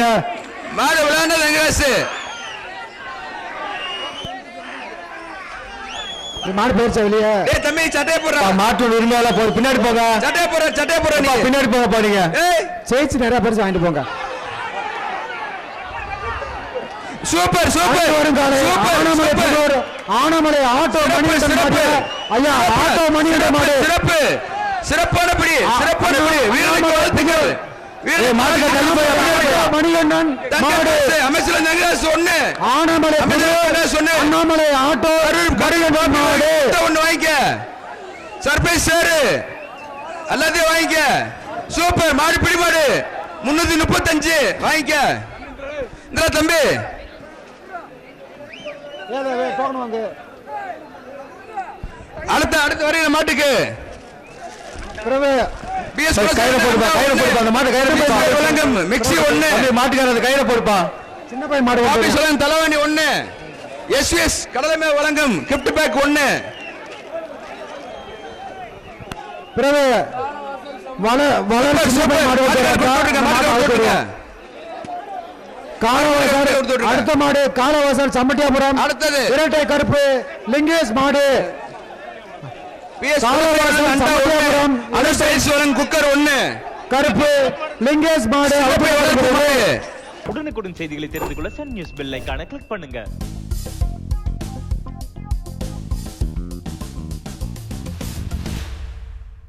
போடுங்க. மாடு விளையாண்ட வெங்கடேஷ். மாடு போயிடுச்சா வெளியே? டேய் தம்பி சட்டைய போடுறா. மாட்டு உரிமையால போய் பின்னாடி போங்க. சட்டைய போடுற நீ. பின்னாடி போங்க பாருங்க. ஏய் சேச்சி நிறைய பரிசு வாங்கிட்டு போங்க. சூப்பர் ஆனமலை ஆட்டோ மணிகண்டன் மாடு. ஐயா ஆட்டோ மணிகண்டன் மாடு. சிறப்பான படி வீரர்களுக்கு வாழ்த்துக்கள். மணிகண்டன் மாடு. அமைச்சர் வெங்கடேஷ் ஒண்ணு. ஆனமலை அண்ணாமலை ஆட்டோ மணிகண்டன் மாடு. ஒண்ணு வாங்கிக்க. சர்ப்ரைஸ் சார் எல்லாத்தையும் வாங்கிக்க. சூப்பர் மாடு பிடி மாடு 335 வாங்கிக்க. இந்த தம்பி அடுத்த வரையில மாட்டுக்கு மிக்ஸி ஒண்ணு. மாட்டுக்காரது கையில போடுப்பா. சின்ன பையன் மாடு தலைவாணி ஒண்ணு. எஸ்விஎஸ் கடலைமே வழங்கும் கிஃப்ட் பேக் ஒண்ணு. பிறகு அடுத்த மாடு காலவாசல் சம்பட்டியாபுரம். அடுத்தது இரட்டை கருப்பு லிங்கேஷ் மாடு. குக்கர் ஒண்ணு. கருப்பு லிங்கேஷ் மாடு. உடனுக்குடன் செய்திகளை தெரிந்து கொள்ள சன் நியூஸ் பெல் ஐகானை கிளிக் பண்ணுங்க.